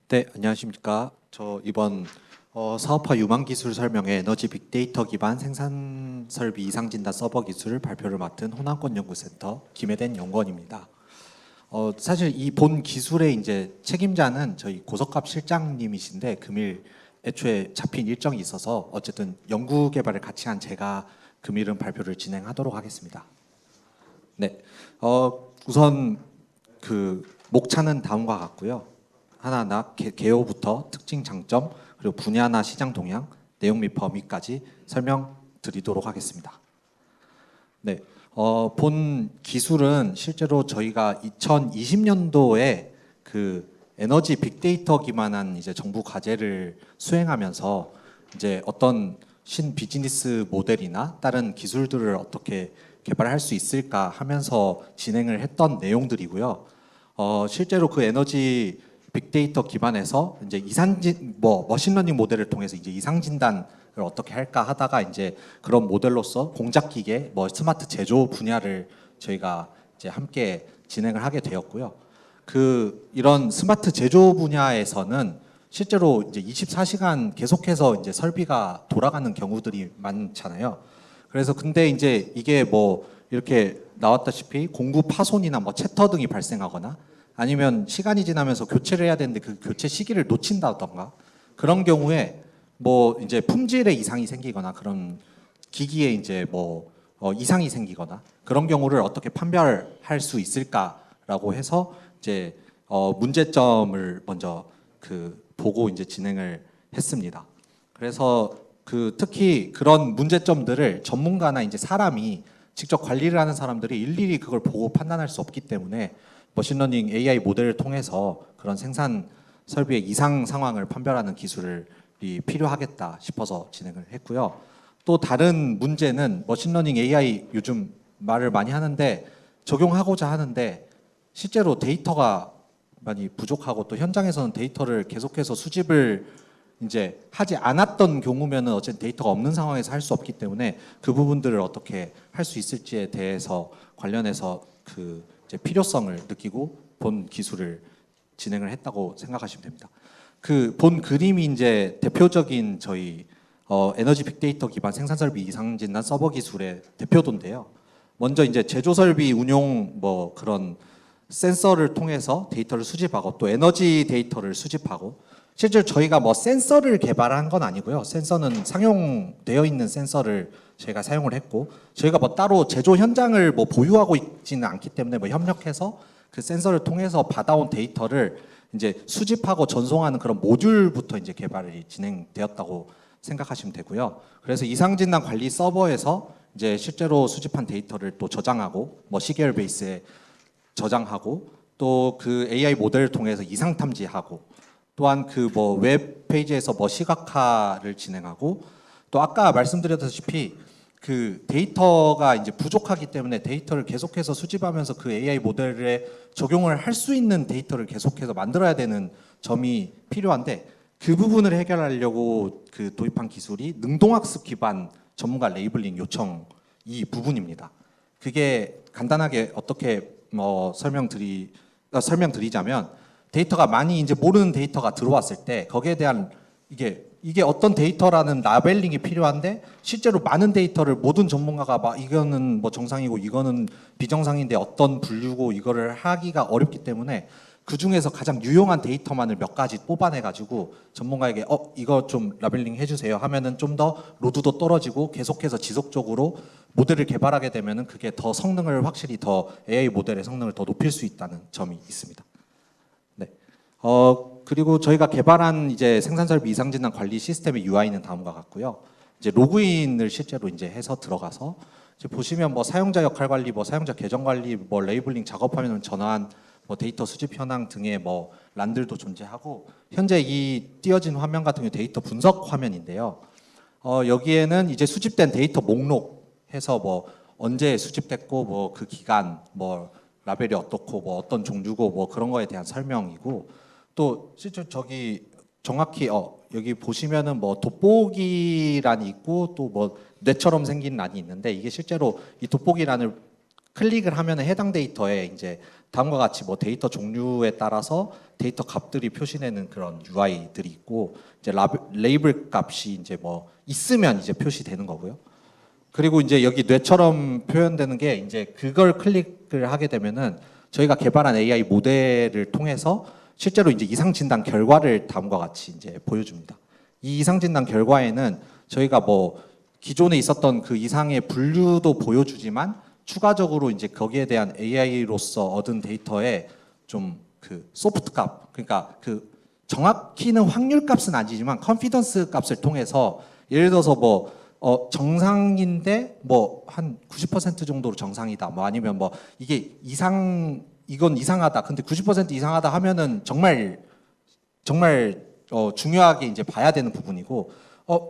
네, 안녕하십니까. 저 이번 사업화 유망 기술 설명회 에너지 빅데이터 기반 생산 설비 이상 진단 서버 기술 발표를 맡은 호남권 연구센터 김혜된 연구원입니다. 사실 이 본 기술의 이제 책임자는 저희 고석갑 실장님이신데 금일 애초에 잡힌 일정이 있어서 어쨌든 연구 개발을 같이 한 제가 금일은 발표를 진행하도록 하겠습니다. 네, 우선 그 목차는 다음과 같고요. 하나하나 개요부터 특징 장점 그리고 분야나 시장 동향 내용 및 범위까지 설명드리도록 하겠습니다. 네, 본 기술은 실제로 저희가 2020년도에 그 에너지 빅데이터 기반한 이제 정부 과제를 수행하면서 이제 어떤 신 비즈니스 모델이나 다른 기술들을 어떻게 개발할 수 있을까 하면서 진행을 했던 내용들이고요. 실제로 그 에너지 빅데이터 기반에서 이제 머신러닝 모델을 통해서 이제 이상 진단을 어떻게 할까 하다가 이제 그런 모델로서 공작 기계, 스마트 제조 분야를 저희가 이제 함께 진행을 하게 되었고요. 이런 스마트 제조 분야에서는 실제로 이제 24시간 계속해서 이제 설비가 돌아가는 경우들이 많잖아요. 그래서 근데 이제 이게 이렇게 나왔다시피 공구 파손이나 채터 등이 발생하거나 아니면 시간이 지나면서 교체를 해야 되는데 그 교체 시기를 놓친다던가 그런 경우에 이제 품질에 이상이 생기거나 그런 기기에 이제 이상이 생기거나 그런 경우를 어떻게 판별할 수 있을까라고 해서 이제 문제점을 먼저 보고 이제 진행을 했습니다. 그래서 특히 그런 문제점들을 전문가나 이제 사람이 직접 관리를 하는 사람들이 일일이 그걸 보고 판단할 수 없기 때문에 머신러닝 AI 모델을 통해서 그런 생산 설비의 이상 상황을 판별하는 기술이 필요하겠다 싶어서 진행을 했고요. 또 다른 문제는 머신러닝 AI 요즘 말을 많이 하는데 적용하고자 하는데 실제로 데이터가 많이 부족하고 또 현장에서는 데이터를 계속해서 수집을 이제 하지 않았던 경우면은 어쨌든 데이터가 없는 상황에서 할 수 없기 때문에 그 부분들을 어떻게 할 수 있을지에 대해서 관련해서 이제 필요성을 느끼고 본 기술을 진행을 했다고 생각하시면 됩니다. 본 그림이 이제 대표적인 저희 에너지 빅데이터 기반 생산 설비 이상 진단 서버 기술의 대표도인데요. 먼저 이제 제조 설비 운용 그런 센서를 통해서 데이터를 수집하고 또 에너지 데이터를 수집하고 실제로 저희가 센서를 개발한 건 아니고요. 센서는 상용되어 있는 센서를 저희가 사용을 했고 저희가 따로 제조 현장을 보유하고 있지는 않기 때문에 협력해서 그 센서를 통해서 받아온 데이터를 이제 수집하고 전송하는 그런 모듈부터 이제 개발이 진행되었다고 생각하시면 되고요. 그래서 이상진단 관리 서버에서 이제 실제로 수집한 데이터를 또 저장하고 시계열 베이스에 저장하고 또 그 AI 모델을 통해서 이상 탐지하고 또한 웹 페이지에서 시각화를 진행하고 또 아까 말씀드렸다시피 데이터가 이제 부족하기 때문에 데이터를 계속해서 수집하면서 그 AI 모델에 적용을 할 수 있는 데이터를 계속해서 만들어야 되는 점이 필요한데 그 부분을 해결하려고 도입한 기술이 능동학습 기반 전문가 레이블링 요청 이 부분입니다. 그게 간단하게 어떻게 설명드리자면 데이터가 많이 이제 모르는 데이터가 들어왔을 때 거기에 대한 이게 어떤 데이터라는 라벨링이 필요한데 실제로 많은 데이터를 모든 전문가가 이거는 정상이고 이거는 비정상인데 어떤 분류고 이거를 하기가 어렵기 때문에 그 중에서 가장 유용한 데이터만을 몇 가지 뽑아내 가지고 전문가에게 이거 좀 라벨링 해주세요 하면은 좀 더 로드도 떨어지고 계속해서 지속적으로 모델을 개발하게 되면은 그게 더 성능을 확실히 더 AI 모델의 성능을 더 높일 수 있다는 점이 있습니다. 네. 그리고 저희가 개발한 이제 생산 설비 이상 진단 관리 시스템의 UI는 다음과 같고요. 이제 로그인을 실제로 이제 해서 들어가서 이제 보시면 사용자 역할 관리, 사용자 계정 관리, 레이블링 작업하면 전환, 데이터 수집 현황 등의 란들도 존재하고 현재 이 띄어진 화면 같은 경우 데이터 분석 화면인데요. 여기에는 이제 수집된 데이터 목록 해서 언제 수집됐고 그 기간 라벨이 어떻고 어떤 종류고 그런 거에 대한 설명이고 또 실제 저기 정확히 여기 보시면은 돋보기란이 있고 또 뇌처럼 생긴 란이 있는데 이게 실제로 이 돋보기란을 클릭을 하면 해당 데이터에 이제 다음과 같이 뭐 데이터 종류에 따라서 데이터 값들이 표시되는 그런 UI들이 있고 이제 레이블 값이 이제 뭐 있으면 이제 표시되는 거고요. 그리고 이제 여기 뇌처럼 표현되는 게 이제 그걸 클릭을 하게 되면은 저희가 개발한 AI 모델을 통해서 실제로 이제 이상 진단 결과를 다음과 같이 이제 보여줍니다. 이 이상 진단 결과에는 저희가 뭐 기존에 있었던 그 이상의 분류도 보여주지만 추가적으로 이제 거기에 대한 AI로서 얻은 데이터에 좀 그 소프트 값, 그러니까 그 정확히는 확률 값은 아니지만 컨피던스 값을 통해서 예를 들어서 뭐 정상인데 뭐 한 90% 정도로 정상이다. 뭐 아니면 뭐 이게 이건 이상하다. 근데 90% 이상하다 하면은 정말 중요하게 이제 봐야 되는 부분이고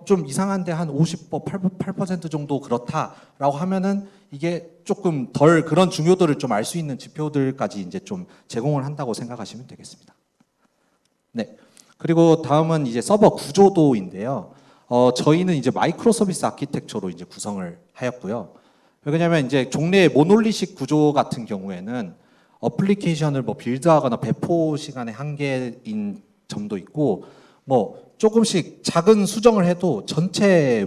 좀 이상한데 한 8% 정도 그렇다라고 하면은 이게 조금 덜 그런 중요도를 좀 알 수 있는 지표들까지 이제 좀 제공을 한다고 생각하시면 되겠습니다. 네. 그리고 다음은 이제 서버 구조도인데요. 저희는 이제 마이크로 서비스 아키텍처로 이제 구성을 하였고요. 왜냐하면 이제 종래의 모놀리식 구조 같은 경우에는 어플리케이션을 뭐 빌드하거나 배포 시간의 한계인 점도 있고 뭐 조금씩 작은 수정을 해도 전체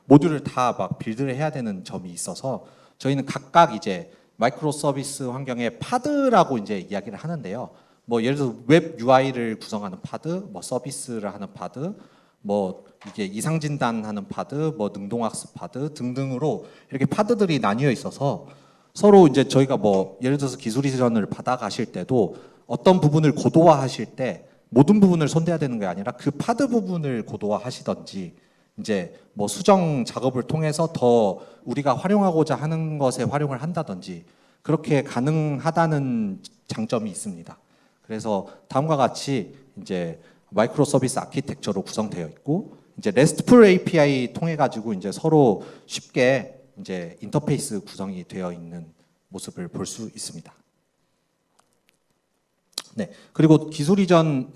모듈을 다 막 빌드를 해야 되는 점이 있어서 저희는 각각 이제 마이크로 서비스 환경의 파드라고 이제 이야기를 하는데요. 뭐 예를 들어서 웹 UI를 구성하는 파드, 뭐 서비스를 하는 파드, 뭐 이게 이상 진단하는 파드, 뭐 능동학습 파드 등등으로 이렇게 파드들이 나뉘어 있어서 서로 이제 저희가 뭐 예를 들어서 기술 이전을 받아가실 때도 어떤 부분을 고도화하실 때 모든 부분을 손대야 되는 게 아니라 그 파드 부분을 고도화하시던지 이제 뭐 수정 작업을 통해서 더 우리가 활용하고자 하는 것에 활용을 한다든지 그렇게 가능하다는 장점이 있습니다. 그래서 다음과 같이 이제 마이크로 서비스 아키텍처로 구성되어 있고 이제 RESTful API 통해 가지고 이제 서로 쉽게 이제 인터페이스 구성이 되어 있는 모습을 볼 수 있습니다. 네. 그리고 기술 이전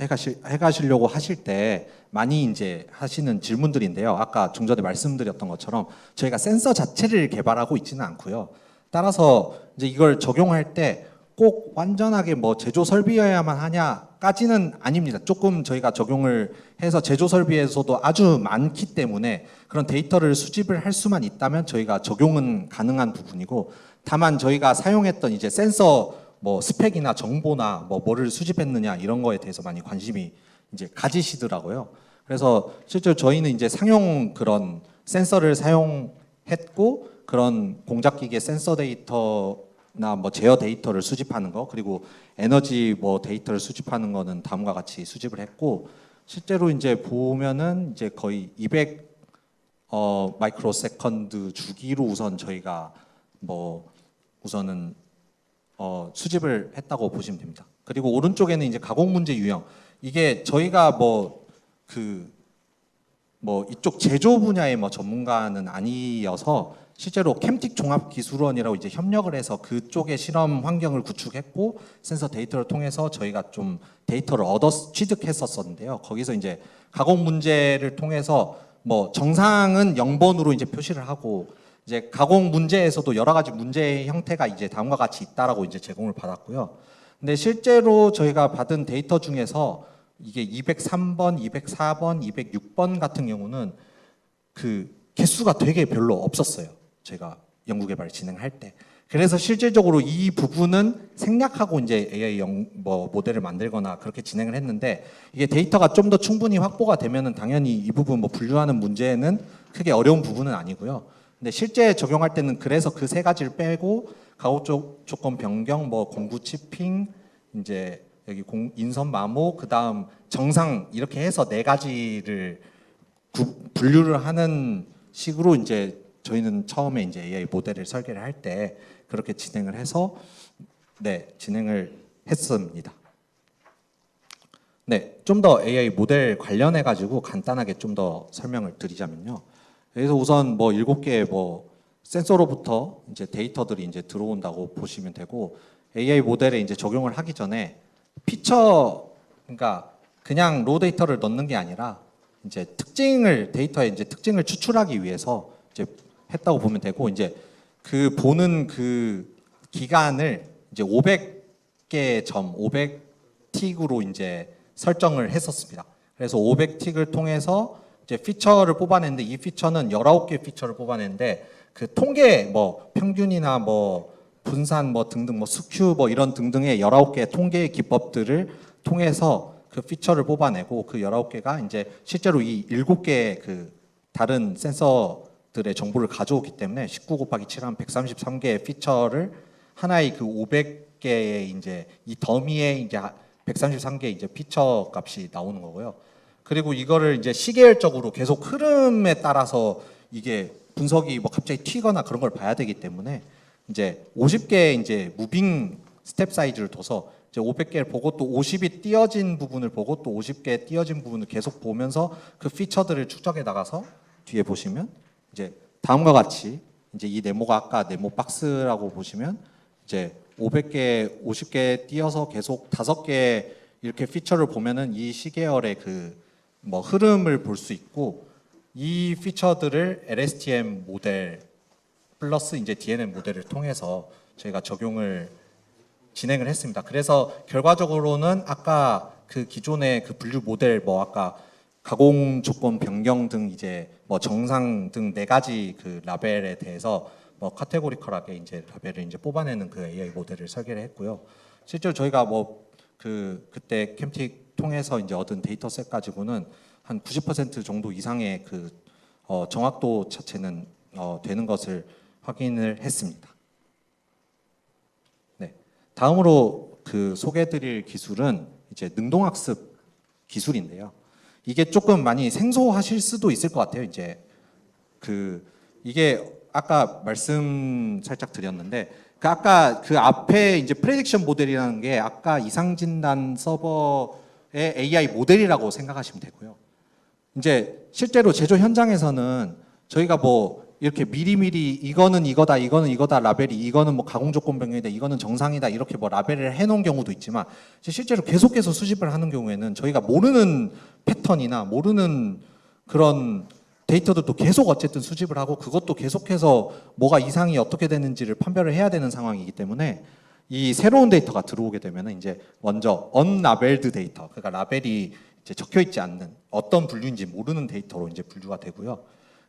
해가시려고 하실 때 많이 이제 하시는 질문들인데요. 아까 좀 전에 말씀드렸던 것처럼 저희가 센서 자체를 개발하고 있지는 않고요. 따라서 이제 이걸 적용할 때 꼭 완전하게 뭐 제조 설비여야만 하냐까지는 아닙니다. 조금 저희가 적용을 해서 제조 설비에서도 아주 많기 때문에 그런 데이터를 수집을 할 수만 있다면 저희가 적용은 가능한 부분이고 다만 저희가 사용했던 이제 센서 뭐 스펙이나 정보나 뭐를 수집했느냐 이런 거에 대해서 많이 관심이 이제 가지시더라고요. 그래서 실제로 저희는 이제 상용 그런 센서를 사용했고 그런 공작기계 센서 데이터나 뭐 제어 데이터를 수집하는 거 그리고 에너지 뭐 데이터를 수집하는 거는 다음과 같이 수집을 했고 실제로 이제 보면은 이제 거의 200 마이크로 세컨드 주기로 우선 저희가 뭐 우선은 수집을 했다고 보시면 됩니다. 그리고 오른쪽에는 이제 가공 문제 유형. 이게 저희가 뭐 이쪽 제조 분야의 뭐 전문가는 아니어서 실제로 캠틱 종합기술원이라고 이제 협력을 해서 그쪽의 실험 환경을 구축했고 센서 데이터를 통해서 저희가 좀 데이터를 취득했었는데요. 거기서 이제 가공 문제를 통해서 뭐 정상은 0번으로 이제 표시를 하고 이제 가공 문제에서도 여러 가지 문제의 형태가 이제 다음과 같이 있다라고 이제 제공을 받았고요. 근데 실제로 저희가 받은 데이터 중에서 이게 203번, 204번, 206번 같은 경우는 그 개수가 되게 별로 없었어요. 제가 연구개발 진행할 때. 그래서 실질적으로 이 부분은 생략하고 이제 AI 모델을 만들거나 그렇게 진행을 했는데 이게 데이터가 좀 더 충분히 확보가 되면은 당연히 이 부분 뭐 분류하는 문제는 크게 어려운 부분은 아니고요. 근데 실제 적용할 때는 그래서 그 세 가지를 빼고 가공 조건 변경, 뭐 공구 치핑, 이제 여기 인선 마모, 그 다음 정상 이렇게 해서 네 가지를 분류를 하는 식으로 이제 저희는 처음에 이제 AI 모델을 설계를 할 때 그렇게 진행을 해서 진행을 했습니다. 네, 좀 더 AI 모델 관련해 가지고 간단하게 좀 더 설명을 드리자면요. 그래서 우선 뭐 7개의 뭐 센서로부터 이제 데이터들이 이제 들어온다고 보시면 되고 AI 모델에 이제 적용을 하기 전에 그러니까 그냥 로 데이터를 넣는 게 아니라 이제 데이터의 이제 특징을 추출하기 위해서 이제 했다고 보면 되고 이제 그 보는 그 기간을 이제 500개 점, 500틱으로 이제 설정을 했었습니다. 그래서 500틱을 통해서 이제 피처를 뽑아냈는데 이 피처는 19개 피처를 뽑아냈는데 그 통계 뭐 평균이나 뭐 분산 뭐 등등 뭐 스큐 뭐 이런 등등의 19개의 통계 기법들을 통해서 그 피처를 뽑아내고 그 19개가 이제 실제로 이 7개의 그 다른 센서들의 정보를 가져오기 때문에 19 곱하기 7하면 133개의 피처를 하나의 그 500개의 이제 이 더미에 이제 133개 이제 피처 값이 나오는 거고요. 그리고 이거를 이제 시계열적으로 계속 흐름에 따라서 이게 분석이 뭐 갑자기 튀거나 그런 걸 봐야 되기 때문에 이제 50개의 이제 무빙 스텝 사이즈를 둬서 이제 500개를 보고 또 50이 띄어진 부분을 보고 또 50개 띄어진 부분을 계속 보면서 그 피처들을 추적해 나가서 뒤에 보시면 이제 다음과 같이 이제 이 네모가 아까 네모 박스라고 보시면 이제 500개, 50개 띄어서 계속 5개 이렇게 피처를 보면은 이 시계열의 그 뭐 흐름을 볼 수 있고 이 피처들을 LSTM 모델 플러스 이제 DNN 모델을 통해서 저희가 적용을 진행을 했습니다. 그래서 결과적으로는 아까 그 기존의 그 분류 모델 뭐 아까 가공 조건 변경 등 이제 뭐 정상 등 4가지 그 라벨에 대해서 뭐 카테고리컬하게 이제 라벨을 이제 뽑아내는 그 AI 모델을 설계를 했고요. 실제로 저희가 뭐 그때 캠틱 통해서 이제 얻은 데이터셋 가지고는 한 90% 정도 이상의 그 정확도 자체는 되는 것을 확인을 했습니다. 네. 다음으로 그 소개해드릴 기술은 이제 능동학습 기술인데요. 이게 조금 많이 생소하실 수도 있을 것 같아요. 이제 이게 아까 말씀 살짝 드렸는데 그 아까 그 앞에 이제 프레딕션 모델이라는 게 아까 이상진단 서버의 AI 모델이라고 생각하시면 되고요. 이제 실제로 제조 현장에서는 저희가 뭐 이렇게 미리미리 이거는 이거다, 이거는 이거다 라벨이 이거는 뭐 가공 조건 변경이다, 이거는 정상이다 이렇게 뭐 라벨을 해놓은 경우도 있지만 실제로 계속해서 수집을 하는 경우에는 저희가 모르는 패턴이나 모르는 그런 데이터들도 계속 어쨌든 수집을 하고 그것도 계속해서 뭐가 이상이 어떻게 되는지를 판별을 해야 되는 상황이기 때문에 이 새로운 데이터가 들어오게 되면 이제 먼저 언라벨드 데이터, 그러니까 라벨이 이제 적혀 있지 않는 어떤 분류인지 모르는 데이터로 이제 분류가 되고요.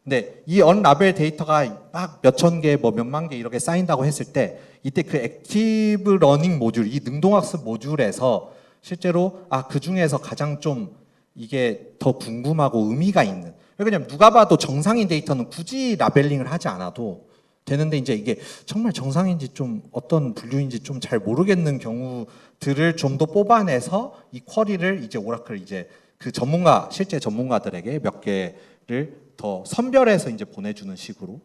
근데 이 언라벨 데이터가 막 몇천 개, 뭐 몇만 개 이렇게 쌓인다고 했을 때 이때 그 액티브 러닝 모듈, 이 능동학습 모듈에서 실제로 그 중에서 가장 좀 이게 더 궁금하고 의미가 있는, 왜냐면 누가 봐도 정상인 데이터는 굳이 라벨링을 하지 않아도 되는데 이제 이게 정말 정상인지 좀 어떤 분류인지 좀 잘 모르겠는 경우들을 좀 더 뽑아내서 이 쿼리를 이제 오라클 이제 그 전문가 실제 전문가들에게 몇 개를 더 선별해서 이제 보내주는 식으로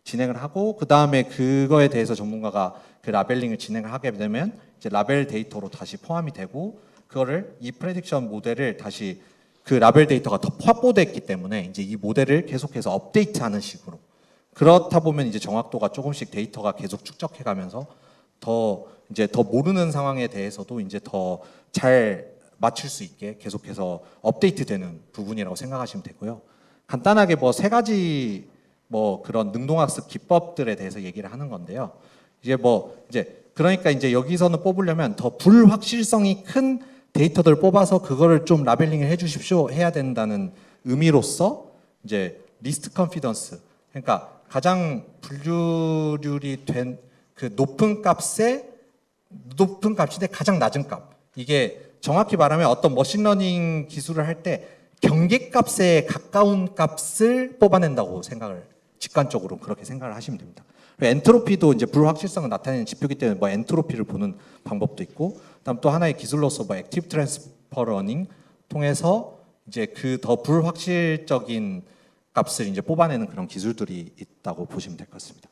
진행을 하고 그 다음에 그거에 대해서 전문가가 그 라벨링을 진행을 하게 되면 이제 라벨 데이터로 다시 포함이 되고 그거를 이 프레딕션 모델을 다시 그 라벨 데이터가 더 확보됐기 때문에 이제 이 모델을 계속해서 업데이트하는 식으로 그렇다 보면 이제 정확도가 조금씩 데이터가 계속 축적해가면서 더 이제 더 모르는 상황에 대해서도 이제 더 잘 맞출 수 있게 계속해서 업데이트되는 부분이라고 생각하시면 되고요. 간단하게 뭐 3가지 뭐 그런 능동학습 기법들에 대해서 얘기를 하는 건데요. 이제 그러니까 이제 여기서는 뽑으려면 더 불확실성이 큰 데이터들을 뽑아서 그거를 좀 라벨링을 해주십시오 해야 된다는 의미로서 이제 리스트 컨피던스, 그러니까 가장 분류률이 된 그 높은 값인데 가장 낮은 값, 이게 정확히 말하면 어떤 머신러닝 기술을 할 때 경계값에 가까운 값을 뽑아낸다고 생각을 직관적으로 그렇게 생각을 하시면 됩니다. 엔트로피도 이제 불확실성을 나타내는 지표이기 때문에 뭐 엔트로피를 보는 방법도 있고, 그다음 또 하나의 기술로서 뭐 액티브 트랜스퍼 러닝 통해서 이제 그 더 불확실적인 값을 이제 뽑아내는 그런 기술들이 있다고 보시면 될 것 같습니다.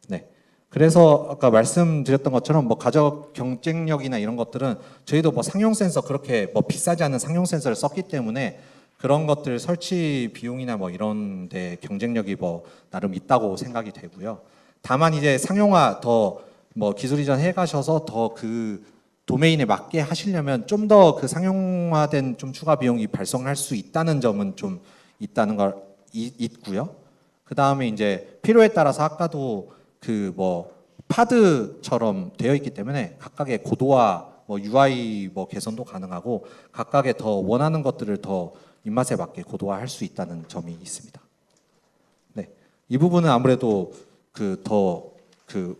네. 그래서 아까 말씀드렸던 것처럼 뭐 가격 경쟁력이나 이런 것들은 저희도 뭐 상용 센서 그렇게 뭐 비싸지 않은 상용 센서를 썼기 때문에 그런 것들 설치 비용이나 뭐 이런 데 경쟁력이 뭐 나름 있다고 생각이 되고요. 다만 이제 상용화 더 뭐 기술 이전 해 가셔서 더 그 도메인에 맞게 하시려면 좀 더 그 상용화된 좀 추가 비용이 발생할 수 있다는 점은 좀 있다는 걸 있고요. 그 다음에 이제 필요에 따라서 아까도 그 뭐 파드처럼 되어 있기 때문에 각각의 고도와 뭐 UI 뭐 개선도 가능하고 각각의 더 원하는 것들을 더 입맛에 맞게 고도화할 수 있다는 점이 있습니다. 네, 이 부분은 아무래도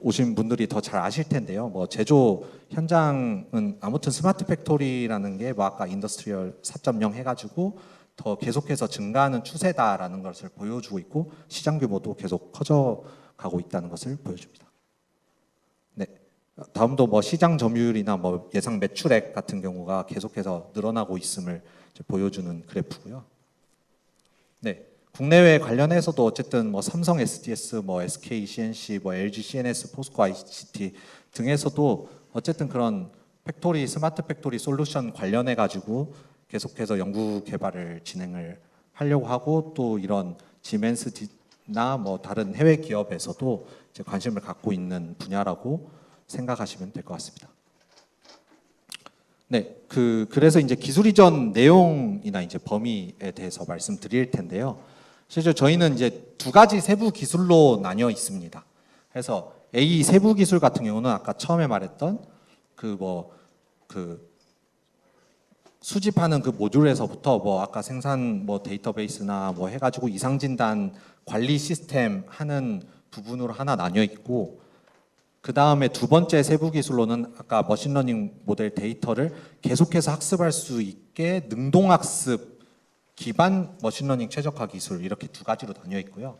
오신 분들이 더 잘 아실 텐데요. 뭐 제조 현장은 아무튼 스마트 팩토리라는 게 뭐 아까 인더스트리얼 4.0 해가지고 더 계속해서 증가하는 추세다라는 것을 보여주고 있고 시장 규모도 계속 커져가고 있다는 것을 보여줍니다. 네, 다음도 뭐 시장 점유율이나 뭐 예상 매출액 같은 경우가 계속해서 늘어나고 있음을 보여주는 그래프고요. 네, 국내외 관련해서도 어쨌든 뭐 삼성 SDS, 뭐 SK CNC, 뭐 LG CNS, 포스코 ICT 등에서도 어쨌든 그런 팩토리 스마트 팩토리 솔루션 관련해 가지고 계속해서 연구 개발을 진행을 하려고 하고 또 이런 지멘스나 뭐 다른 해외 기업에서도 이제 관심을 갖고 있는 분야라고 생각하시면 될 것 같습니다. 네, 그래서 이제 기술 이전 내용이나 이제 범위에 대해서 말씀드릴 텐데요. 실제 저희는 이제 두 가지 세부 기술로 나뉘어 있습니다. 그래서 A 세부 기술 같은 경우는 아까 처음에 말했던 수집하는 그 모듈에서부터 뭐 아까 생산 뭐 데이터베이스나 뭐 해가지고 이상 진단 관리 시스템 하는 부분으로 하나 나뉘어 있고 그 다음에 두 번째 세부 기술로는 아까 머신러닝 모델 데이터를 계속해서 학습할 수 있게 능동학습 기반 머신러닝 최적화 기술 이렇게 두 가지로 나뉘어 있고요.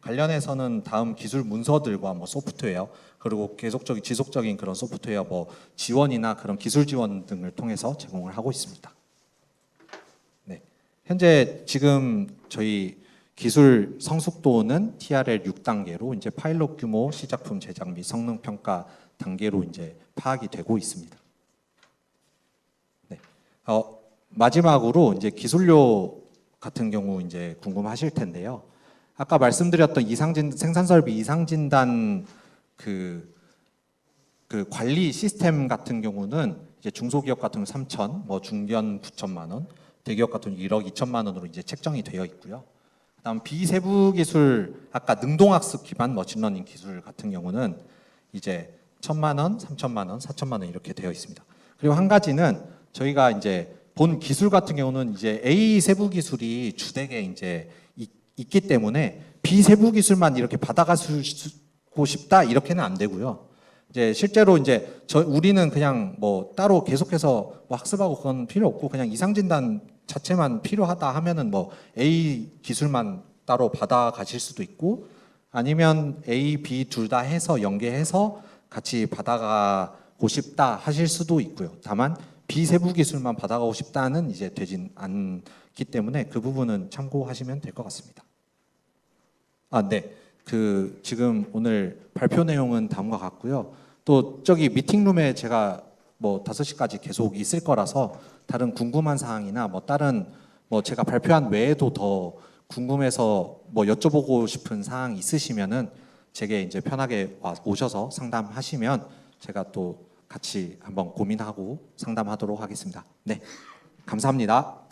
관련해서는 다음 기술 문서들과 뭐 소프트웨어 그리고 계속적인 지속적인 그런 소프트웨어 뭐 지원이나 그런 기술 지원 등을 통해서 제공을 하고 있습니다. 네, 현재 지금 저희 기술 성숙도는 TRL 6단계로 이제 파일럿 규모 시작품 제작 및 성능 평가 단계로 이제 파악이 되고 있습니다. 네, 마지막으로 이제 기술료 같은 경우 이제 궁금하실 텐데요. 아까 말씀드렸던 생산설비 이상진단 그 관리 시스템 같은 경우는 이제 중소기업 같은 경우 3천, 뭐 중견 9천만 원, 대기업 같은 경우 1억 2천만 원으로 이제 책정이 되어 있고요. 그다음 비세부 기술 아까 능동학습 기반 머신러닝 기술 같은 경우는 이제 1천만 원, 3천만 원, 4천만 원 이렇게 되어 있습니다. 그리고 한 가지는 저희가 이제 본 기술 같은 경우는 이제 A 세부 기술이 주되게 이제 있기 때문에 비세부 기술만 이렇게 받아가고 싶다 이렇게는 안 되고요. 이제 실제로 이제 우리는 그냥 뭐 따로 계속해서 뭐 학습하고 그건 필요 없고 그냥 이상 진단 자체만 필요하다 하면은 뭐 A 기술만 따로 받아 가실 수도 있고 아니면 A, B 둘 다 해서 연계해서 같이 받아가고 싶다 하실 수도 있고요. 다만 비세부 기술만 받아가고 싶다는 이제 되진 않기 때문에 그 부분은 참고하시면 될 것 같습니다. 네. 지금 오늘 발표 내용은 다음과 같고요. 또 저기 미팅룸에 제가 뭐 5시까지 계속 있을 거라서 다른 궁금한 사항이나 뭐 다른 뭐 제가 발표한 외에도 더 궁금해서 뭐 여쭤보고 싶은 사항 있으시면은 제게 이제 편하게 오셔서 상담하시면 제가 또 같이 한번 고민하고 상담하도록 하겠습니다. 네. 감사합니다.